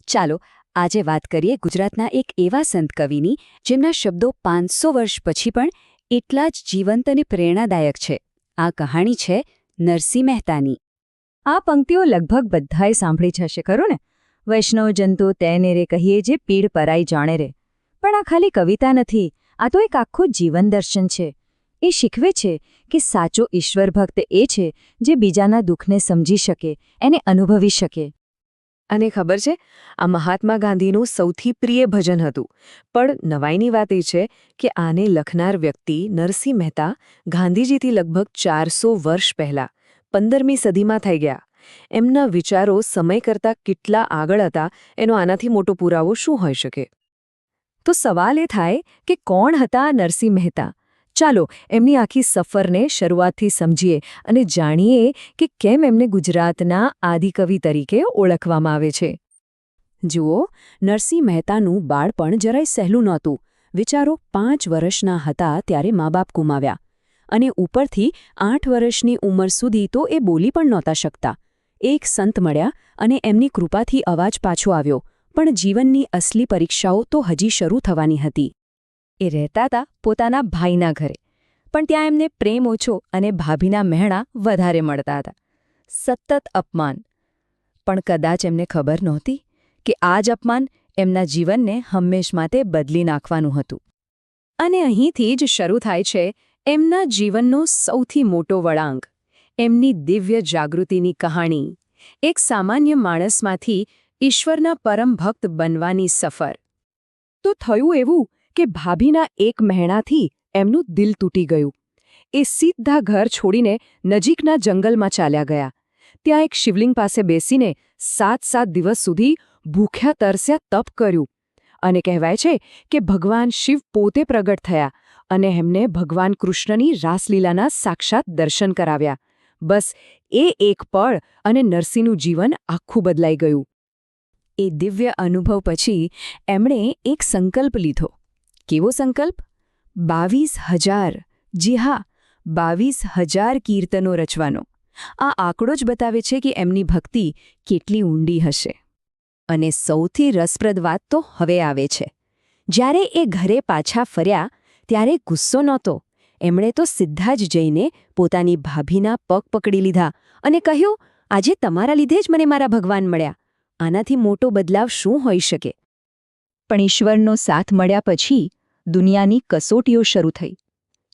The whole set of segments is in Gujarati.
ચાલો આજે વાત કરીએ ગુજરાતના એક એવા સંત કવિની જેમના શબ્દો 500 વર્ષ પછી પણ એટલા જ જીવંત અને પ્રેરણાદાયક છે. આ કહાણી છે નરસિંહ મહેતાની. આ પંક્તિઓ લગભગ બધાએ સાંભળી જ હશે ખરું ને? વૈષ્ણવ જંતુ તેને રે કહીએ જે પીડ પરાઈ જાણે રે. પણ આ ખાલી કવિતા નથી, આ તો એક આખું જીવન દર્શન છે. એ શીખવે છે કે સાચો ઈશ્વર ભક્ત એ છે જે બીજાના દુઃખને સમજી શકે, એને અનુભવી શકે. અને ખબર છે, આ મહાત્મા ગાંધીનું સૌથી પ્રિય ભજન હતું. પણ નવાઈની વાત એ છે કે આને લખનાર વ્યક્તિ નરસિંહ મહેતા ગાંધીજીથી લગભગ 400 વર્ષ પહેલાં 15મી સદીમાં થઈ ગયા. એમના વિચારો સમય કરતાં કેટલા આગળ હતા એનો આનાથી મોટો પુરાવો શું હોઈ શકે? તો સવાલ એ થાય કે કોણ હતા નરસિંહ મહેતા? ચાલો એમની આખી સફરને શરૂઆતથી સમજીએ અને જાણીએ કે કેમ એમને ગુજરાતના આદિકવિ તરીકે ઓળખવામાં આવે છે. જુઓ, નરસિંહ મહેતાનું બાળપણ જરાય સહેલું નહોતું. વિચારો, 5 વર્ષના હતા ત્યારે મા બાપ ગુમાવ્યા અને ઉપરથી 8 વર્ષની ઉંમર સુધી તો એ બોલી પણ નહોતા શકતા. એક સંત મળ્યા અને એમની કૃપાથી અવાજ પાછો આવ્યો, પણ જીવનની અસલી પરીક્ષાઓ તો હજી શરૂ થવાની હતી. એ રહેતા હતા પોતાના ભાઈના ઘરે, પણ ત્યાં એમને પ્રેમ ઓછો અને ભાભીના મહેણા વધારે મળતા હતા. સતત અપમાન. પણ કદાચ એમને ખબર નહોતી કે આ જ અપમાન એમના જીવનને હંમેશ માટે બદલી નાખવાનું હતું. અને અહીંથી જ શરૂ થાય છે એમના જીવનનો સૌથી મોટો વળાંક, એમની દિવ્ય જાગૃતિની કહાણી. એક સામાન્ય માણસમાંથી ઈશ્વરના પરમ ભક્ત બનવાની સફર. તો થયું એવું કે ભાભીના એક મહેણાથી એમનું દિલ તૂટી ગયું. એ સીધા ઘર છોડીને નજીકના જંગલમાં ચાલ્યા ગયા. ત્યાં એક શિવલિંગ પાસે બેસીને 7 દિવસ સુધી ભૂખ્યા તરસ્યા તપ કર્યું. અને કહેવાય છે કે ભગવાન શિવ પોતે પ્રગટ થયા અને એમને ભગવાન કૃષ્ણની રાસલીલાના સાક્ષાત દર્શન કરાવ્યા. બસ એ એક પળ અને નરસિંહનું જીવન આખું બદલાઈ ગયું. એ દિવ્ય અનુભવ પછી એમણે એક સંકલ્પ લીધો. કેવો સંકલ્પ? 22,000, જી હા, 22,000 કીર્તનો રચવાનો. આ આંકડો જ બતાવે છે કે એમની ભક્તિ કેટલી ઊંડી હશે. અને સૌથી રસપ્રદ વાત તો હવે આવે છે. જ્યારે એ ઘરે પાછા ફર્યા ત્યારે ગુસ્સો નહોતો. એમણે તો સીધા જ જઈને પોતાની ભાભીના પગ પકડી લીધા અને કહ્યું, આજે તમારા લીધે જ મને મારા ભગવાન મળ્યા. આનાથી મોટો બદલાવ શું હોઈ શકે? પણ ઈશ્વરનો સાથ મળ્યા પછી દુનિયાની કસોટીઓ શરૂ થઈ.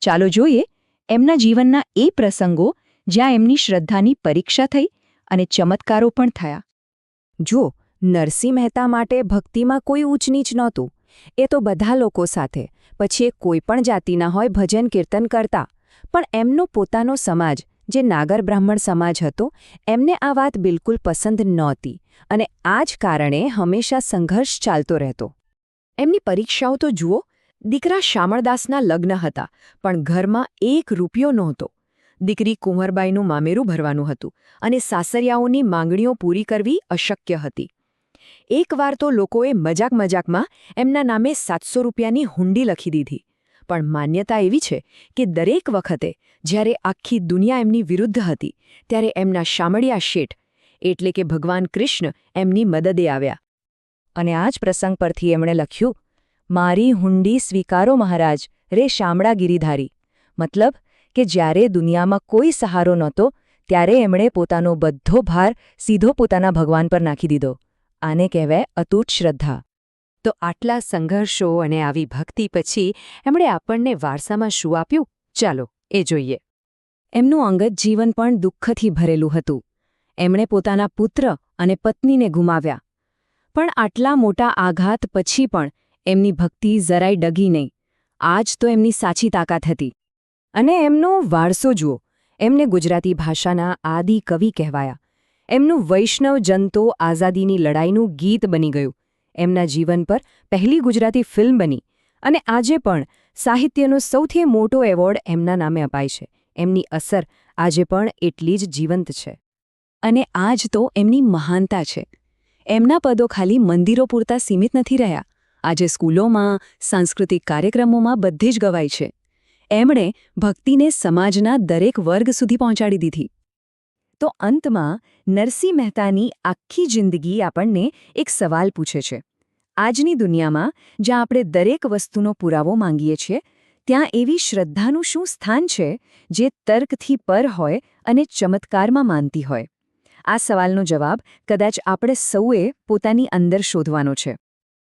ચાલો જોઈએ એમના જીવનના એ પ્રસંગો જ્યાં એમની શ્રદ્ધાની પરીક્ષા થઈ અને ચમત્કારો પણ થયા. જો, નરસિંહ મહેતા માટે ભક્તિમાં કોઈ ઊંચ નીચ નહોતું. એ તો બધા લોકો સાથે, પછી એ કોઈ પણ જાતિના હોય, ભજન કીર્તન કરતા. પણ એમનો પોતાનો સમાજ, જે નાગર બ્રાહ્મણ સમાજ હતો, એમને આ વાત બિલકુલ પસંદ નહોતી અને આ જ કારણે હંમેશા સંઘર્ષ ચાલતો રહેતો. એમની પરીક્ષાઓ તો જુઓ. દીકરા શામળદાસના લગ્ન હતા, પણ ઘરમાં 1 રૂપિયો નહોતો. દીકરી કુંવરબાઈનું મામેરું ભરવાનું હતું અને સાસરિયાઓની માંગણીઓ પૂરી કરવી અશક્ય હતી. એકવાર તો લોકોએ મજાકમાં એમના નામે 700 રૂપિયાની હુંડી લખી દીધી. પણ માન્યતા એવી છે કે દરેક વખતે જ્યારે આખી દુનિયા એમની વિરુદ્ધ હતી, ત્યારે એમના શામળિયા શેઠ એટલે કે ભગવાન કૃષ્ણ એમની મદદે આવ્યા. અને આ જ પ્રસંગ પરથી એમણે લખ્યું, મારી હુંડી સ્વીકારો મહારાજ રે શામળા ગિરિધારી. મતલબ કે જ્યારે દુનિયામાં કોઈ સહારો નહોતો ત્યારે એમણે પોતાનો બધો ભાર સીધો પોતાના ભગવાન પર નાખી દીધો. આને કહેવાય અતૂટ શ્રદ્ધા. તો આટલા સંઘર્ષો અને આવી ભક્તિ પછી એમણે આપણને વારસામાં શું આપ્યું? ચાલો એ જોઈએ. એમનું અંગત જીવન પણ દુઃખથી ભરેલું હતું. એમણે પોતાના પુત્ર અને પત્નીને ગુમાવ્યા. પણ આટલા મોટા આઘાત પછી પણ એમની ભક્તિ જરાય ડગી નહીં. આ જ તો એમની સાચી તાકાત હતી. અને એમનો વારસો જુઓ. એમને ગુજરાતી ભાષાના આદિ કવિ કહેવાયા. એમનું વૈષ્ણવ જનતો આઝાદીની લડાઈનું ગીત બની ગયું. એમના જીવન પર પહેલી ગુજરાતી ફિલ્મ બની અને આજે પણ સાહિત્યનો સૌથી મોટો એવોર્ડ એમના નામે અપાય છે. એમની અસર આજે પણ એટલી જ જીવંત છે. અને આ જ તો એમની મહાનતા છે. એમના પદો ખાલી મંદિરો પૂરતા સીમિત નથી રહ્યા. આજે સ્કૂલોમાં, સાંસ્કૃતિક કાર્યક્રમોમાં બધે જ ગવાય છે. એમણે ભક્તિને સમાજના દરેક વર્ગ સુધી પહોંચાડી દીધી. તો અંતમાં નરસિંહ મહેતાની આખી જિંદગી આપણને એક સવાલ પૂછે છે. આજની દુનિયામાં જ્યાં આપણે દરેક વસ્તુનો પુરાવો માંગીએ છીએ, ત્યાં એવી શ્રદ્ધાનું શું સ્થાન છે જે તર્કથી પર હોય અને ચમત્કારમાં માનતી હોય? આ સવાલનો જવાબ કદાચ આપણે સૌએ પોતાની અંદર શોધવાનો છે.